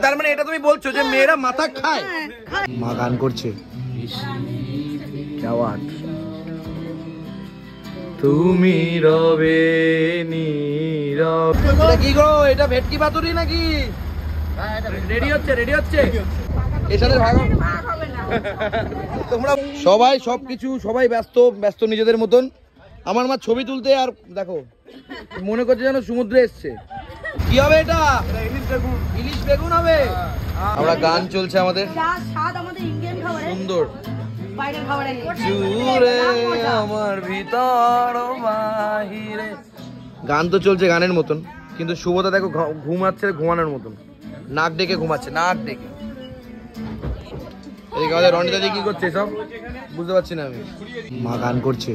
তার মানে এটা তুমি বলছো যে মেয়েরা মাথা খায়? মা গান করছে, তুমি রবে নীরব। এটা কি গো? এটা ভেটকি পাতুরি নাকি? রেডি হচ্ছে এর সাথে ভাগো। তোমরা সবাই সবকিছু সবাই ব্যস্ত নিজেদের মতন। আমার মা ছবি তুলতে, আর দেখো মনে করছে যেন সমুদ্রে এসছে। কি হবে এটা? ইলিশ বেগুন হবে। আমরা গান চলছে আমাদের সুন্দর জুড়ে আমার ভিতর বাহিরে। গান তো চলছে গানের মতন, কিন্তু শুভদা দেখো ঘুমাচ্ছে ঘুমানোর মতন, নাক ডেকে ঘুমাচ্ছে, নাক ডেকে। এদিকে আমাদের রনিতা দি কি করছে সব বুঝতে পারছি না আমি। মা গান করছে,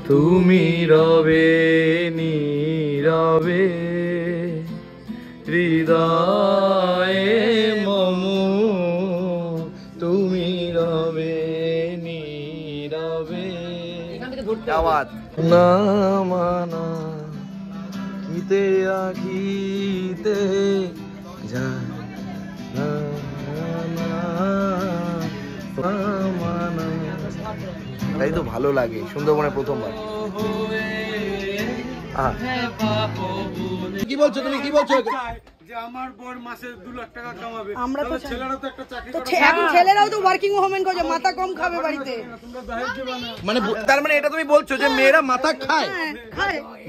তুমি রবে নীরবে হৃদয়ে মম, তুমি রবে নীরবে। না মানা কিতে আখিতে যা না মানা। তাই তো ভালো লাগে সুন্দরবনে প্রথমবার। কি বলছো তুমি? কি বলছো? আমার বর মাসে 2 লাখ টাকা কামাবে। আমরা তো ছেলেরাও তো একটা চাকরি করে, এখন ছেলেরাও তো ওয়ার্কিং ওমেন করে, মাথা কম খাবে বাড়িতে। মানে তার মানে এটা তুমি বলছো যে মেয়েরা মাথা খায়?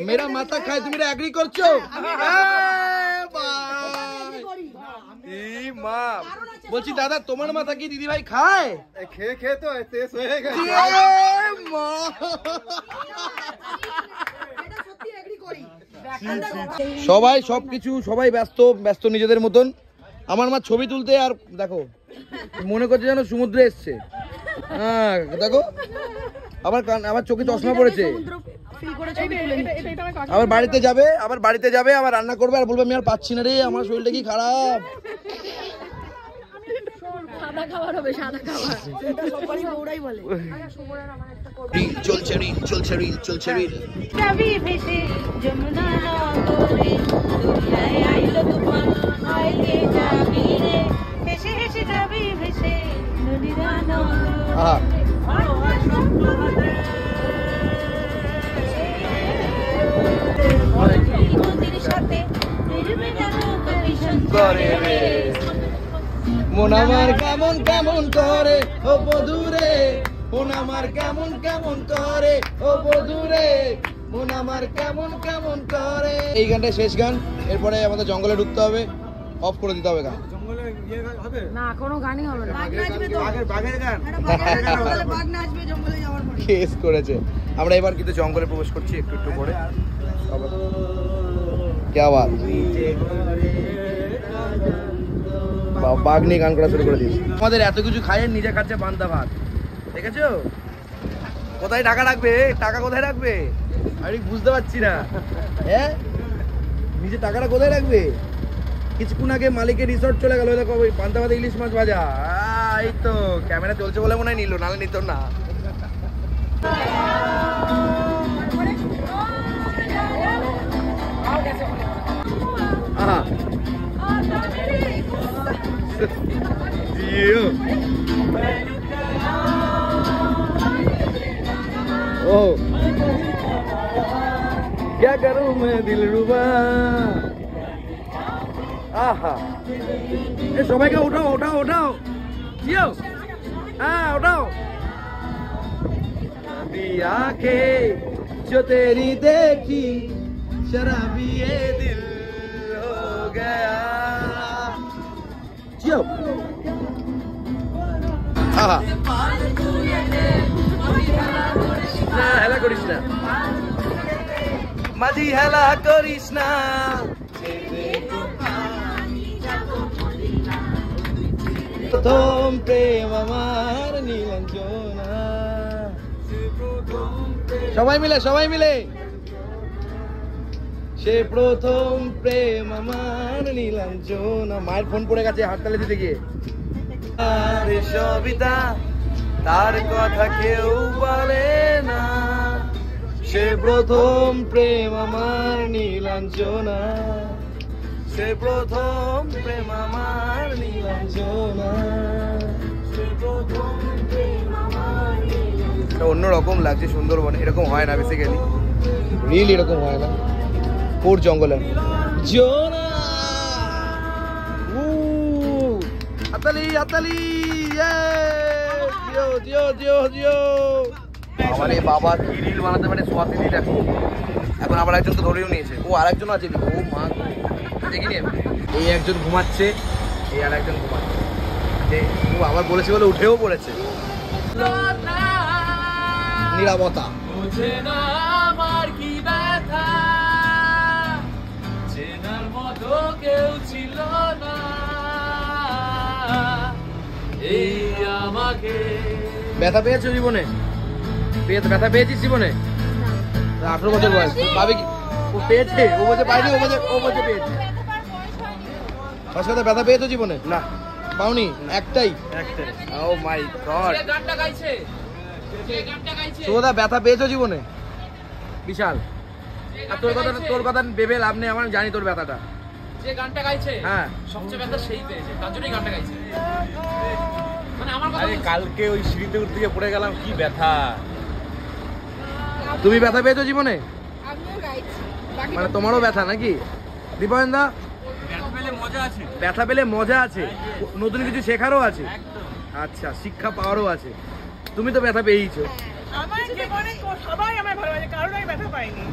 মেয়েরা মাথা খায়, তুমি এটা এগ্রি করছো? মা বলছি দাদা তোমার মাথা কি দিদি ভাই খায়? খেয়ে খেয়ে তো তেজ হয়ে গেছে। সবাই সবকিছু সবাই ব্যস্ত নিজেদের মতন। আমার মা ছবি তুলতে, আর দেখো মনে করছে যেন সমুদ্রে এসছে। হ্যাঁ দেখো, আবার চোখে চশমা পড়েছে। আবার বাড়িতে যাবে, আবার রান্না করবে, আর বলবে আমি আর পাচ্ছি না রে, আমার শরীরটা কি খারাপ। সাদা খাবার হবে, সাদা খাবার। সবাই ওরাই বলে রিল চলছে রিল। যাবি ভেসে যমুনা নগরে, দুনিয়ায় আইলো তুফান, আইলে যাবি রে, হেসে হেসে যাবি ভেসে নদীরা নগরে। নদীর সাথে ফিরবে না নৌকা ভীষণ করে রে। মন আমার কেমন কেমন করে ও বধুরে, মন আমার কেমন কেমন করে ও বধুরে, মন আমার কেমন কেমন করে। এই গানটা শেষ গান, এরপরে আমাদের জঙ্গলে ঢুকতে হবে, অফ করে দিতে হবে গান। জঙ্গলে হবে না, কোনো গানই হবে না। বাঘের গান বাঘ নাচবে জঙ্গলে যাওয়ার পরে। কেস করেছে। আমরা এবার কিন্তু জঙ্গলে প্রবেশ করছি একটু করে। क्या बात, বাঘ নিয়ে গান করা শুরু করে দিয়েছি। আমাদের এত কিছু খাইয়ে নিজে খাচ্ছে পান্তা ভাত, দেখেছো? কোথায় টাকা রাখবে? টাকা কোথায় রাখবে আমি বুঝতে পারছি না। হ্যাঁ, নিজে টাকাটা কোথায় রাখবে? কিছুক্ষণ আগে মালিকের রিসর্ট চলে গেল, দেখো ওই পান্তা ভাত ইলিশ মাছ ভাজা। এই তো ক্যামেরা চলছে বলে মনে হয় নিল, নাহলে নিত না। ओ क्या करूं मैं दिलरुबा। आहा, ये সবাইকে উঠাও জিও। হ্যাঁ উঠাও। आंखें जो तेरी देखी शराबी ये दिल हो गया। जियो। आहा, না হেলা করিস না মাঝি, হেলা করিস না। প্রথম প্রেম আমার নীলাঞ্জনা। সবাই মিলে সে প্রথম প্রেম আমার নীলাঞ্জনা। মায়ের ফোন পড়ে গেছে হাততালি দিতে গিয়ে। আরে সবিতা তার কথা কেউ বলে না, সে প্রথম প্রেম আমার নীলাঞ্জনা, সে প্রথম প্রেম আমার নীলাঞ্জনা, সে প্রথম প্রেম আমার নীলাঞ্জনা। অন্যরকম লাগছে সুন্দরবনে, এরকম হয় না বেসিক্যালি, রিয়েলি এরকম হয় না। কোর জঙ্গলে জোনা হাতালি হাতালি, জিও জিও জিও জিও। আমারে বাবা কি রিল বানাতে পারে সোয়াতিনি, দেখো এখন আবার একজন তো ধরেও নিয়েছে, ও আরেকজন আছে, ও মা দেখিনি আমি। এই একজন ঘুমাচ্ছে, এই আর একজন ঘুমাচ্ছে, ও আবার বলেছে বলে উঠেও পড়েছে। নীরবতা আমার কি ব্যথা, চেনার মতো কেউ ছিল না, এই আমাকে। ব্যথা পেয়েছো জীবনে? ব্যথা পেয়েছিস জীবনে? 18 বছর বয়স পাবে কি? ও পেয়েছে, ও বলছে পাইনি, ও বলছে পেয়েছে। কথা ব্যথা পেয়েছো জীবনে? না পাওনি, একটাই। ও মাই গড, গানটা গাইছে, গানটা গাইছে। সুগদা ব্যথা পেয়েছো জীবনে? বিশাল। আর তোর কথা ভেবে লাভ নেই, আমার জানি তোর ব্যথাটা। যে গানটা গাইছে হ্যাঁ সবচেয়ে ব্যথা সেই পেয়েছে, তার জন্যই গানটা গাইছে। মানে আমার কথা, কালকে ওই সিঁড়িতে উঠতে গিয়ে পড়ে গেলাম, কি ব্যথা। তুমি ব্যথা পেয়েছো জীবনে? আমিও গাইছি। মানে তোমারও ব্যথা নাকি দীপায়ন দা? ব্যথা পেলে মজা আছে, ব্যথা পেলে মজা আছে, নতুন কিছু শেখারও আছে, আচ্ছা শিক্ষা পাওয়ারও আছে। তুমি তো ব্যথা পেয়েইছো। আমার জীবনে সবাই আমার ভালোবাসে, কারণ আমি ব্যথা পাইনি।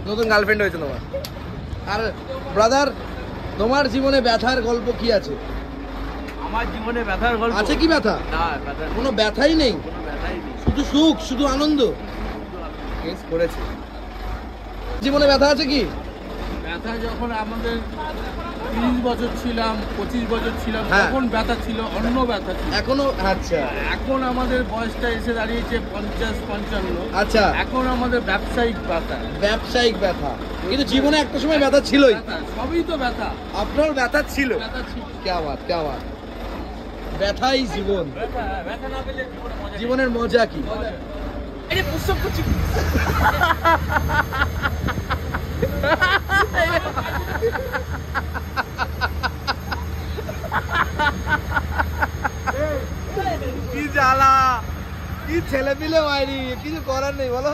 নতুন গার্লফ্রেন্ড হয়েছে তোমার। আর ব্রাদার, তোমার জীবনে ব্যথার গল্প কি আছে? আমার জীবনে ব্যথার গল্প আছে কি ব্যথা? না, ব্যথা কোনো ব্যথাই নেই, কোনো ব্যথাই নেই। শুধু সুখ, শুধু আনন্দ। কেস করেছে। জীবনে ব্যথা আছে কি? ব্যথা যখন আমাদের 30 বছর ছিলাম, 25 বছর ছিলাম, হ্যাঁ। তখন ব্যথা ছিল, অন্য ব্যথা ছিল। এখনো? আচ্ছা এখন আমাদের বয়সটা এসে দাঁড়িয়েছে 50-55, আচ্ছা, এখন আমাদের ব্যবসায়িক ব্যথা। ব্যবসায়িক ব্যথা। কিন্তু জীবনে একটা সময় ব্যথা ছিলই। ব্যথা, সবই তো ব্যথা, আপনার ব্যথা ছিল। ব্যথা ছিল। क्या बात, क्या बात। ব্যথাই জীবন, ব্যথা না পেলে জীবনে মজা নেই। জীবনের মজা কি? এই যে পুস্তক করছি, কি জ্বালা, কি ছেলে পিলে মাইরি, কিছু করার নেই বলো।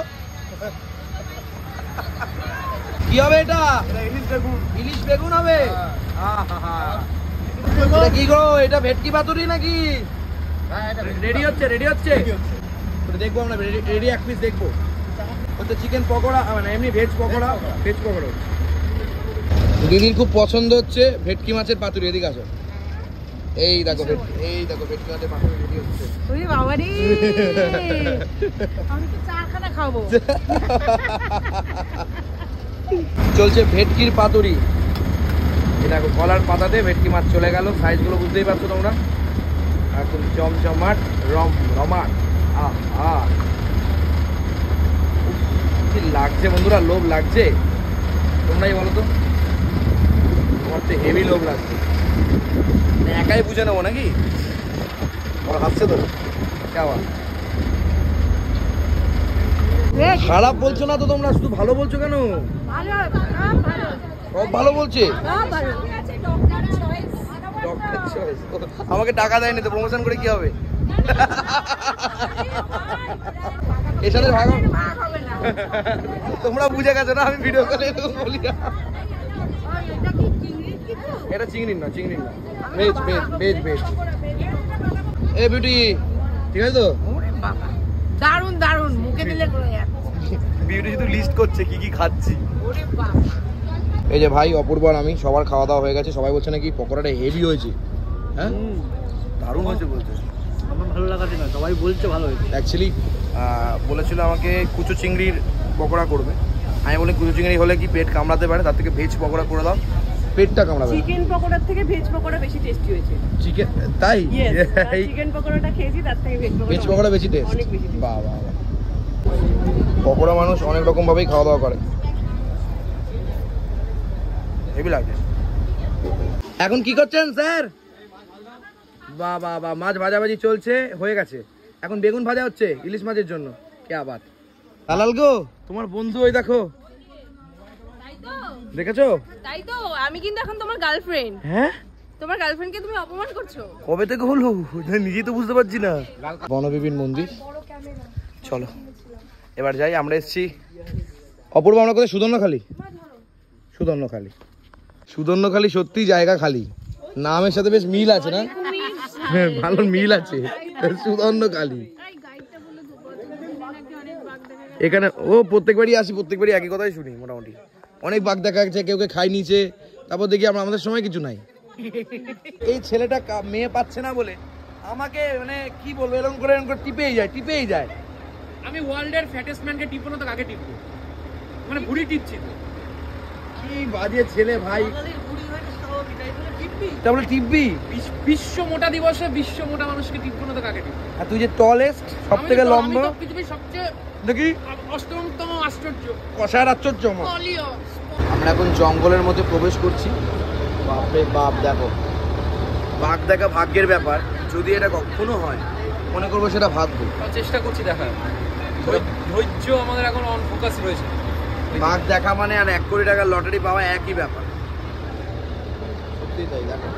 কি হবে এটা? ইলিশ বেগুন হবে। আহাহা। এটা কি গো, এটা ভেটকি পাতুরি নাকি? রেডি হচ্ছে, রেডি হচ্ছে। দেখবো আমরা, রেডি এক পিস দেখবো। হচ্ছে চিকেন পকোড়া, মানে এমনি ভেজ পকোড়া, ভেজ পকোড়া। দিদির খুব পছন্দ হচ্ছে ভেটকি মাছের পাতুরি, এদিকে আসো। এই দেখো, এই দেখো ভেটকি মাছের পাতুরি রেডি হচ্ছে। ওরে বাবা রে, আমি তো চারখানা খাবো। চলছে ভেটকির পাতুরি। এই দেখো কলার পাতাতে ভেটকি মাছ চলে গেল, সাইজগুলো বুঝতেই পারছো তোমরা, একদম চমচমাট রমাট। আহা, কি লাগছে বন্ধুরা, লোভ লাগছে? তোমরাই বলো তো, তোমার তো হেভি লোভ লাগছে। একাই বুঝে নেবো নাকি? ওরা হাসছে তো, কেমন? খারাপ বলছো না তো তোমরা, শুধু ভালো বলছো কেন? ভালো, ভালো, সব ভালো বলছে। ভালো। Doctor choice. Doctor choice. আমাকে টাকা দেয়নি তো, প্রমোশন করে কি হবে? এর সাথে ভাগ ভাগ হবে না। তোমরা বুঝে গেছো না, আমি ভিডিও কলে বলি না। এটা কি চিংড়ির কিছু? এটা চিংড়ি না, চিংড়ি না, ভেজ ভেজ ভেজ ভেজ। এ বিউটি, ঠিক আছে তো? দারুন দারুন, মুখে দিলে গলে যাচ্ছে। বিউটি শুধু লিস্ট করছে কি কি খাচ্ছি। ওরে বাবা, এই যে ভাই, অপূর্ব আর আমি, সবার খাওয়া দাওয়া হয়ে গেছে। সবাই বলছে নাকি পকোড়াটা হেভি হয়েছে। হ্যাঁ দারুণ হয়েছে বলছে। আমার ভালো লাগাতে না, সবাই বলছে ভালো হয়েছে। অ্যাকচুয়ালি বলেছিল আমাকে কুচো চিংড়ির পকোড়া করবে। আমি বলি কুচো চিংড়ি হলে কি পেট কামড়াতে পারে, তার থেকে ভেজ পকোড়া করে দাও, পেটটা কামড়াবে। চিকেন পকোড়ার থেকে ভেজ পকোড়া বেশি টেস্টি হয়েছে। চিকেন, তাই? চিকেন পকোড়াটা খেয়েছি, তার থেকে ভেজ পকোড়া বেশি টেস্ট। অনেক বেশি taste। বাহ বাহ বাহ। পকোড়া মানুষ অনেক রকম ভাবেই খাওয়া দাওয়া করে, হেভি লাগে। এখন কি করছেন স্যার? বাহ বাহ বাহ, মাছ ভাজাভাজি চলছে, হয়ে গেছে। এখন বেগুন ভাজা হচ্ছে ইলিশ মাছের জন্য। কে আবার দালাল গো, তোমার বন্ধু ওই দেখো, তাই তো দেখেছো? তাই তো আমি কিন্তু এখন তোমার গার্লফ্রেন্ড। হ্যাঁ, তোমার গার্লফ্রেন্ডকে তুমি অপমান করছো। কবে থেকে হলো নিজেই তো বুঝতে পারছি না। বনবিপিন মন্দির, চলো এবার যাই। আমরা এসেছি অপূর্ব, আমরা কোথায়? সুদর্ণখালি। সুদর্ণখালি, সুদর্ণখালি সত্যি জায়গা খালি, নামের সাথে বেশ মিল আছে না? হ্যাঁ, ভালো মিল আছে। সুদর্ণখালি এখানে ও প্রত্যেকবারই আসি, প্রত্যেকবারই একই কথাই শুনি। মোটামুটি অনেক বাঘ দেখা যাচ্ছে, কেউ খাই নিচে, তারপর দেখি আমরা আমাদের সময় কিছু নাই। এই ছেলেটা মেয়ে পাচ্ছে না বলে আমাকে মানে কি বলবো, এরকম করে টিপেই যায়। আমি ওয়ার্ল্ডের ফ্যাটেস্ট ম্যানকে টিপবো না তো কাকে টিপবো? মানে ভুড়ি টিপছি তো। কি বাজে ছেলে ভাই, তাহলে টিপবি? বিশ্ব মোটা দিবসে বিশ্ব মোটা মানুষকে টিপবো না তো কাকে টিপবো? আর তুই যে টলেস্ট, সব থেকে লম্বা, পৃথিবীর সবচেয়ে দেখি অষ্টমতম আশ্চর্য কষার আশ্চর্য। অলিও। আমরা এখন জঙ্গলের মধ্যে প্রবেশ করছি। বাপরে বাপ, দেখো বাঘ দেখা ভাগ্যের ব্যাপার, যদি এটা কখনো হয় মনে করবো সেটা ভাগ্য। চেষ্টা করছি দেখার, ধৈর্য আমাদের এখন অন ফোকাস রয়েছে। বাঘ দেখা মানে আর 1 কোটি টাকার লটারি পাওয়া একই ব্যাপার, সত্যি তাই। দেখো